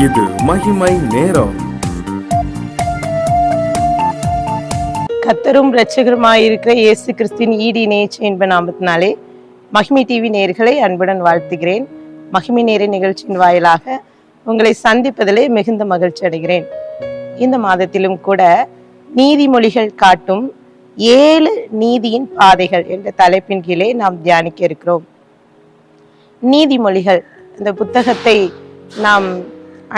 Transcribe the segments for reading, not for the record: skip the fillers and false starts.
இது மகிமை நேரம். கர்த்தரும் இரட்சகருமாயிருக்கிற இயேசு கிறிஸ்துவின் ஈடு இணையற்ற இன்ப நாமத்தினாலே மகிமை டிவி நேயர்களை அன்புடன் வாழ்த்துகிறேன். மகிமை நேர நிகழ்ச்சியின் வாயிலாக உங்களை சந்திப்பதிலே மிகுந்த மகிழ்ச்சி அடைகிறேன். இந்த மாதத்திலும் கூட நீதிமொழிகள் காட்டும் 7 நீதியின் பாதைகள் என்ற தலைப்பின் கீழே நாம் தியானிக்க இருக்கிறோம். நீதிமொழிகள் இந்த புத்தகத்தை நாம்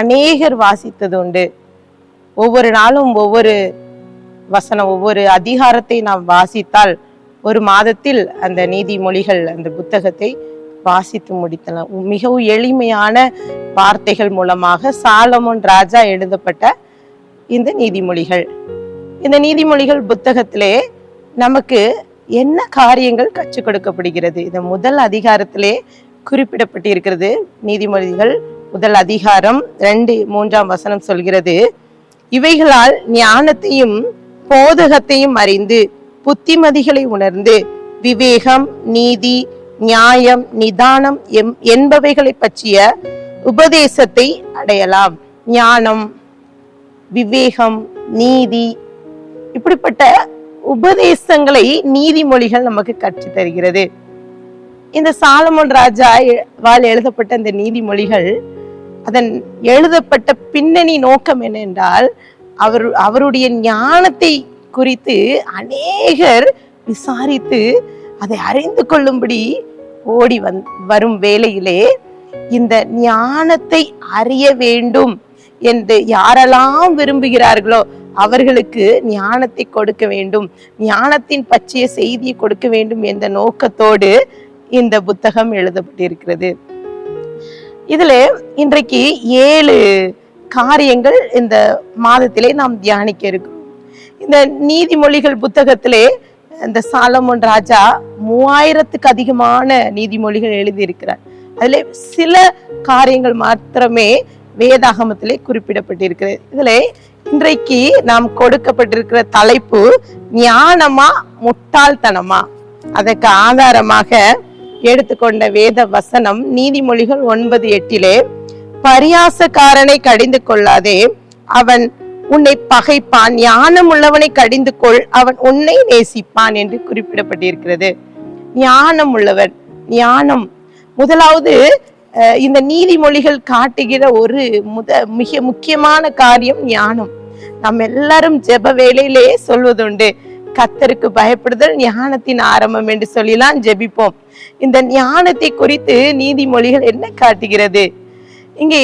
அநேகர் வாசித்தது உண்டு. ஒவ்வொரு நாளும் ஒவ்வொரு வசனம், ஒவ்வொரு அதிகாரத்தை நாம் வாசித்தால் ஒரு மாதத்தில் அந்த நீதிமொழிகள் அந்த புத்தகத்தை வாசித்து முடித்தலாம். மிகவும் எளிமையான வார்த்தைகள் மூலமாக சாலமோன் ராஜா எழுதப்பட்ட இந்த நீதிமொழிகள். இந்த நீதிமொழிகள் புத்தகத்திலே நமக்கு என்ன காரியங்கள் கற்றுக் கொடுக்கப்படுகிறது? இந்த முதல் அதிகாரத்திலே குறிப்பிடப்பட்டிருக்கிறது. நீதிமொழிகள் முதல் அதிகாரம் 2-3 வசனம் சொல்கிறது, இவைகளால் ஞானத்தையும் போதகத்தையும் அறிந்து புத்திமதிகளை உணர்ந்து விவேகம், நீதி, நியாயம், நிதானம் என்பவைகளை பற்றிய உபதேசத்தை அடையலாம். ஞானம், விவேகம், நீதி, இப்படிப்பட்ட உபதேசங்களை நீதிமொழிகள் நமக்கு கற்றுத் தருகிறது. இந்த சாலமோன் ராஜாவால் எழுதப்பட்ட இந்த நீதிமொழிகள், அதன் எழுதப்பட்ட பின்னணி நோக்கம் என்னென்றால், அவருடைய ஞானத்தை குறித்து அநேகர் விசாரித்து அதை அறிந்து கொள்ளும்படி ஓடி வரும் வேளையிலே இந்த ஞானத்தை அறிய வேண்டும் என்று யாரெல்லாம் விரும்புகிறார்களோ அவர்களுக்கு ஞானத்தை கொடுக்க வேண்டும், ஞானத்தின் பற்றிய செய்தியை கொடுக்க வேண்டும் என்ற நோக்கத்தோடு இந்த புத்தகம் எழுதப்பட்டிருக்கிறது. இதுல இன்றைக்கு 7 காரியங்கள் இந்த மாதத்திலே நாம் தியானிக்க இருக்கிறோம். இந்த நீதிமொழிகள் புத்தகத்திலே இந்த சாலமோன் ராஜா 3000க்கு அதிகமான நீதிமொழிகள் எழுதியிருக்கிறார். அதுல சில காரியங்கள் மாத்திரமே வேதாகமத்திலே குறிப்பிடப்பட்டிருக்கிறது. இதுல இன்றைக்கு நாம் கொடுக்கப்பட்டிருக்கிற தலைப்பு ஞானமா முட்டாள்தனமா? அதற்கு ஆதாரமாக எடுத்துக்கொண்ட வேத வசனம் நீதிமொழிகள் 9:8, பரியாசக்காரனை கடிந்து கொள்ளாதே, அவன் உன்னை பகைப்பான், ஞானம் உள்ளவனை கடிந்து கொள், அவன் உன்னை நேசிப்பான் என்று குறிப்பிடப்பட்டிருக்கிறது. ஞானம் உள்ளவன், ஞானம். முதலாவது இந்த நீதிமொழிகள் காட்டுகிற ஒரு மிக முக்கியமான காரியம் ஞானம். நம்ம எல்லாரும் ஜெப வேளையிலே சொல்வதுண்டு, கர்த்தருக்கு பயப்படுதல் ஞானத்தின் ஆரம்பம் என்று சொல்லிலாம் ஜெபிப்போம். இந்த ஞானத்தை குறித்து நீதிமொழிகள் என்ன காட்டுகிறது? இங்கே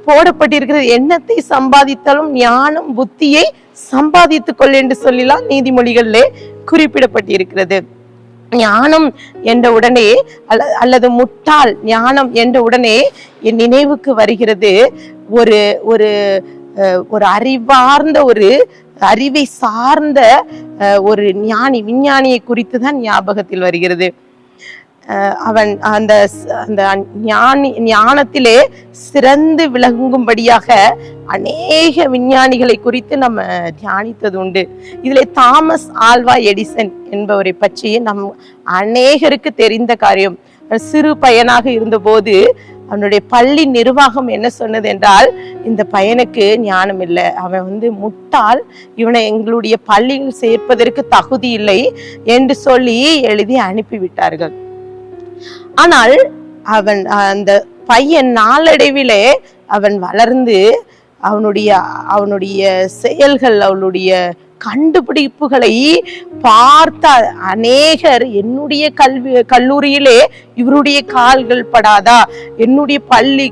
போடப்பட்டிருக்கிறது, எண்ணத்தை சம்பாதித்தாலும் ஞானம் புத்தியை சம்பாதித்துக் கொள் என்று சொல்லிலாம் நீதிமொழிகளிலே குறிப்பிடப்பட்டிருக்கிறது. ஞானம் என்ற உடனே அல்லது முட்டாள் ஞானம் என்ற உடனே என் நினைவுக்கு வருகிறது ஒரு ஒரு ஒரு அறிவார்ந்த, ஒரு அறிவை சார்ந்த ஒரு விஞ்ஞானியை குறித்து தான் ஞாபகத்தில் வருகிறது. அவன் அந்த ஞானத்திலே சிறந்து விளங்கும்படியாக அநேக விஞ்ஞானிகளை குறித்து நம்ம தியானித்தது உண்டு. இதுல தாமஸ் ஆல்வா எடிசன் என்பவரை பற்றி நம் அநேகருக்கு தெரிந்த காரியம். சிறு பையனாக இருந்தபோது அவனுடைய பள்ளி நிர்வாகம் என்ன சொன்னது என்றால், இந்த பையனுக்கு ஞானம் இல்லை, அவன் முட்டாள், இவனை எங்களுடைய பள்ளியில் சேர்ப்பதற்கு தகுதி இல்லை என்று சொல்லி எழுதி அனுப்பிவிட்டார்கள். ஆனால் அந்த பையன் நாளடைவிலே அவன் வளர்ந்து அவனுடைய செயல்கள், அவனுடைய கண்டுபிடிப்புகளை பார்த்த அநேகர், என்னுடைய கல்லூரியிலே இவருடைய கால்கள் படாதா, என்னுடைய பள்ளி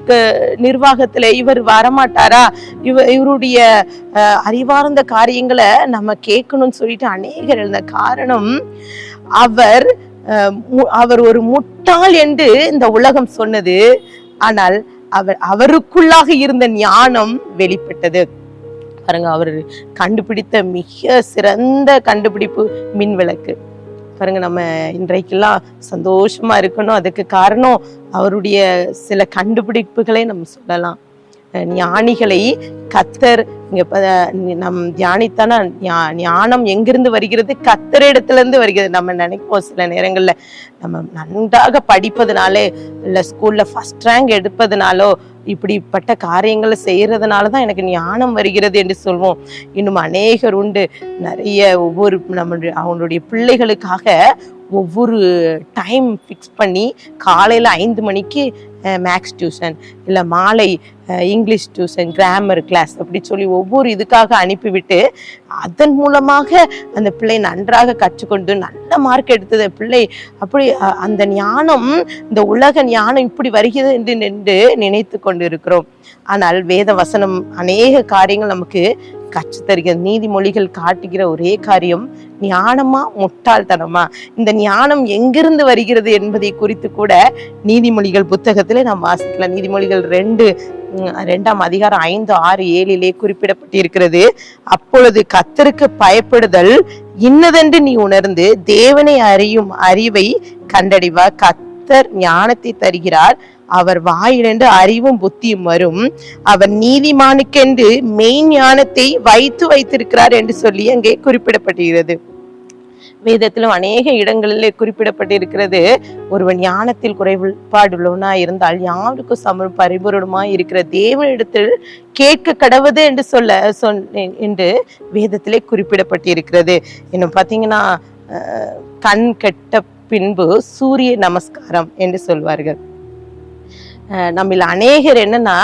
நிர்வாகத்துல இவர் வரமாட்டாரா, இவருடைய அறிவார்ந்த காரியங்களை நம்ம கேட்கணும்னு சொல்லிட்டு அநேகர் எழுந்த காரணம், அவர் ஒரு முட்டாள் என்று இந்த உலகம் சொன்னது. ஆனால் அவருக்குள்ளாக இருந்த ஞானம் வெளிப்பட்டது. பாருங்க, அவர் கண்டுபிடித்த மிக சிறந்த கண்டுபிடிப்பு மின் விளக்கு. பாருங்க, நம்ம இன்றைக்கெல்லாம் சந்தோஷமா இருக்கணும், அதுக்கு காரணம் அவருடைய சில கண்டுபிடிப்புகளை நம்ம சொல்லலாம். ஞானிகளை கர்த்தர் நம் தியானித்தான ஞானம் எங்கிருந்து வருகிறது? கர்த்தர் இடத்துல இருந்து வருகிறது. நம்ம நினைப்போம் சில நேரங்கள்ல நம்ம நன்றாக படிப்பதுனாலே, இல்ல ஸ்கூல்ல ஃபர்ஸ்ட் ரேங்க் எடுப்பதுனாலோ, இப்படிப்பட்ட காரியங்களை செய்யறதுனாலதான் எனக்கு ஞானம் வருகிறது என்று சொல்வோம். இன்னும் அநேகர் உண்டு. நிறைய ஒவ்வொரு அவங்களுடைய பிள்ளைகளுக்காக ஒவ்வொரு டைம் ஃபிக்ஸ் பண்ணி காலையில் 5 மணிக்கு மேக்ஸ் டியூஷன், இல்லை மாலை இங்கிலீஷ் டியூஷன், கிராமர் கிளாஸ் அப்படி சொல்லி ஒவ்வொரு இதுக்காக அனுப்பிவிட்டு அதன் மூலமாக அந்த பிள்ளை நன்றாக கற்றுக்கொண்டு நல்ல மார்க் எடுத்தது பிள்ளை. அப்படி அந்த ஞானம், இந்த உலக ஞானம் இப்படி வருகிறது என்று நினைத்து கொண்டு இருக்கிறோம். ஆனால் வேத வசனம் அநேக காரியங்கள் நமக்கு கற்றுத்தருகிறது. நீதிமொழிகள் காட்டுகிற ஒரே காரியம், ஞானமா முட்டாள்தனமா, இந்த ஞானம் எங்கிருந்து வருகிறது என்பதை குறித்து கூட நீதிமொழிகள் புத்தகத்திலே நாம் வாசிக்கலாம். நீதிமொழிகள் 2ஆம் அதிகாரம் 5, 6, 7 குறிப்பிடப்பட்டிருக்கிறது. அப்பொழுது கர்த்தருக்கு பயப்படுதல் இன்னதென்று நீ உணர்ந்து தேவனை அறியும் அறிவை கண்டடைவா. கர்த்தர் ஞானத்தை தருகிறார், அவர் வாயிலிருந்து அறிவும் புத்தியும் வரும். அவர் நீதிமானுக்கென்று மெய் ஞானத்தை வைத்திருக்கிறார் என்று சொல்லி அங்கே குறிப்பிடப்பட்டிருக்கிறது. வேதத்திலும் அநேக இடங்களிலே குறிப்பிடப்பட்டிருக்கிறது. ஒருவன் ஞானத்தில் குறைபாடுள்ளவனா இருந்தால் யாருக்கும் பரிபூரணமாய் இருக்கிற தேவனிடத்தில் கேட்க கடவுது என்று என்று வேதத்திலே குறிப்பிடப்பட்டிருக்கிறது. இன்னும் பார்த்தீங்கன்னா, கண் கெட்ட பின்பு சூரிய நமஸ்காரம் என்று சொல்வார்கள். நம்மள அநேகர் என்னன்னா,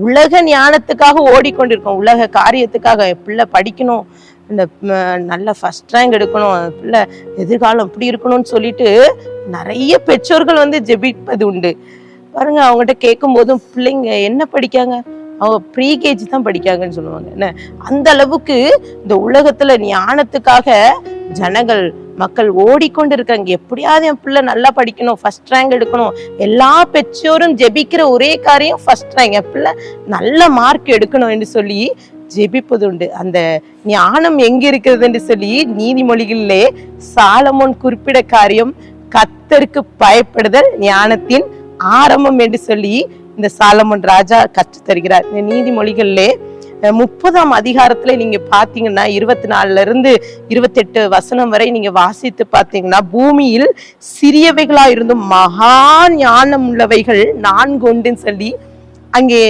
உலக ஞானத்துக்காக ஓடிக்கொண்டிருக்கோம், உலக காரியத்துக்காக. பிள்ளை படிக்கணும், இந்த நல்ல ஃபர்ஸ்ட் ரேங்க் எடுக்கணும், பிள்ளை எதிர்காலம் இப்படி இருக்கணும்னு சொல்லிட்டு நிறைய பெற்றோர்கள் ஜெபிப்பது உண்டு. பாருங்க, அவங்ககிட்ட கேட்கும் போதும் பிள்ளைங்க என்ன படிக்காங்க, அவங்க ப்ரீகேஜி தான் படிக்காங்கன்னு சொல்லுவாங்க. என்ன அந்த அளவுக்கு இந்த உலகத்துல ஞானத்துக்காக மக்கள் ஓடிக்கொண்டு இருக்காங்க. எப்படியாவது என் பிள்ளை நல்லா படிக்கணும், ஃபர்ஸ்ட் ரேங்க் எடுக்கணும். எல்லா பெற்றோரும் ஜெபிக்கிற ஒரே காரியம் ஃபர்ஸ்ட் ரேங்க், என் பிள்ளை நல்ல மார்க் எடுக்கணும் என்று சொல்லி ஜெபிப்பது உண்டு. அந்த ஞானம் எங்க இருக்கிறது என்று சொல்லி நீதிமொழிகளிலே சாலமோன் குறிப்பிட காரியம், கர்த்தருக்கு பயப்படுதல் ஞானத்தின் ஆரம்பம் என்று சொல்லி இந்த சாலமோன் ராஜா கற்று தருகிறார். இந்த நீதிமொழிகளிலே 30ஆம் அதிகாரத்துல நீங்க பாத்தீங்கன்னா 24 to 28 வசனம் வரை நீங்க வாசித்து பாத்தீங்கன்னா, பூமியில் சிறியவைகளா இருந்தும் மகா ஞானம் உள்ளவைகள் 4 உண்டுன்னு சொல்லி அங்கே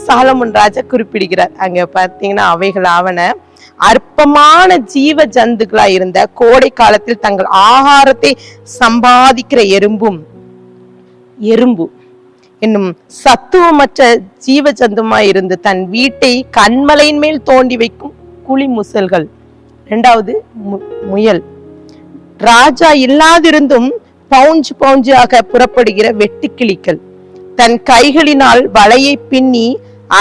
சாலமோன் ராஜா குறிப்பிடுகிறார். அங்க பாத்தீங்கன்னா, அவைகள் ஆவன அற்பமான ஜீவ ஜந்துக்களா இருந்த கோடை காலத்தில் தங்கள் ஆகாரத்தை சம்பாதிக்கிற எறும்பு என்னும் சத்துவமற்ற ஜீவ ஜந்துமாய் இருந்து தன் வீட்டை கண்மலையின் மேல் தோண்டி வைக்கும் குழி முசல்கள். 2வது முயல். ராஜா இல்லாதிருந்தும் பவுஞ்சாக புறப்படுகிற வெட்டுக்கிளிகள். தன் கைகளினால் வலையை பின்னி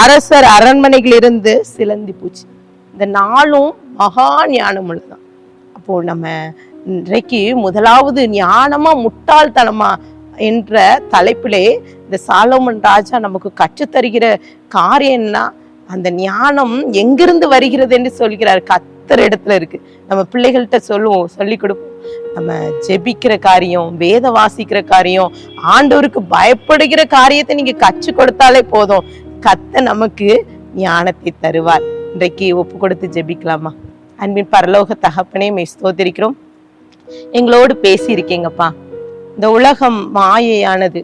அரசர் அரண்மனைகளிலிருந்து சிலந்தி பூச்சி. இந்த 4ம் மகா ஞானம் உள்ளதான். அப்போ நம்ம இன்றைக்கு முதலாவது ஞானமா முட்டாள்தனமா என்ற தலைப்பிலே இந்த சாலமோன் ராஜா நமக்கு கற்றுத்தருகிற காரியம் என்ன, அந்த ஞானம் எங்கிருந்து வருகிறது என்று சொல்கிறார். கர்த்தர் இடத்துல இருக்கு. நம்ம பிள்ளைகள்கிட்ட சொல்லி கொடுப்போம். நம்ம ஜெபிக்கிற காரியம், வேத வாசிக்கிற காரியம், ஆண்டவருக்கு பயப்படுகிற காரியத்தை நீங்க கற்றுக் கொடுத்தாலே போதும், கர்த்தர் நமக்கு ஞானத்தை தருவார். இன்றைக்கு ஒப்பு கொடுத்து ஜெபிக்கலாமா? அன்பின் பரலோக தகப்பனே, மெய் ஸ்தோத்திரிக்கிறோம். எங்களோடு பேசி இருக்கீங்கப்பா. இந்த உலகம் மாயையானது.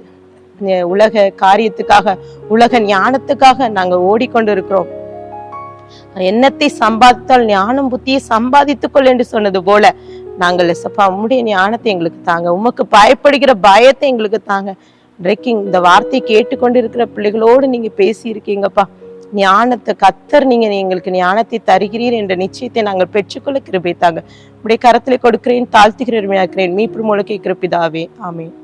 உலக காரியத்துக்காக, உலக ஞானத்துக்காக நாங்க ஓடிக்கொண்டு இருக்கிறோம். எண்ணத்தை சம்பாதித்தால் ஞானம் புத்தியை சம்பாதித்துக்கொள் என்று சொன்னது போல நாங்கள் உம்முடைய ஞானத்தை எங்களுக்கு தாங்க, உமக்கு பயப்படுகிற பயத்தை எங்களுக்கு தாங்க. இன்றைக்கு இந்த வார்த்தையை கேட்டுக்கொண்டு இருக்கிற பிள்ளைகளோடு நீங்க பேசி இருக்கீங்கப்பா. ஞானத்தை கர்த்தர் நீங்க எங்களுக்கு ஞானத்தை தருகிறீர் என்ற நிச்சயத்தை நாங்கள் பெற்றுக்கொள்ள கிருபை தாங்க. உடைய கரத்திலே கொடுக்கிறேன், தாழ்த்துகிறேன், மீட்பு மூலம் கேட்கிற பிதாவே, ஆமென்.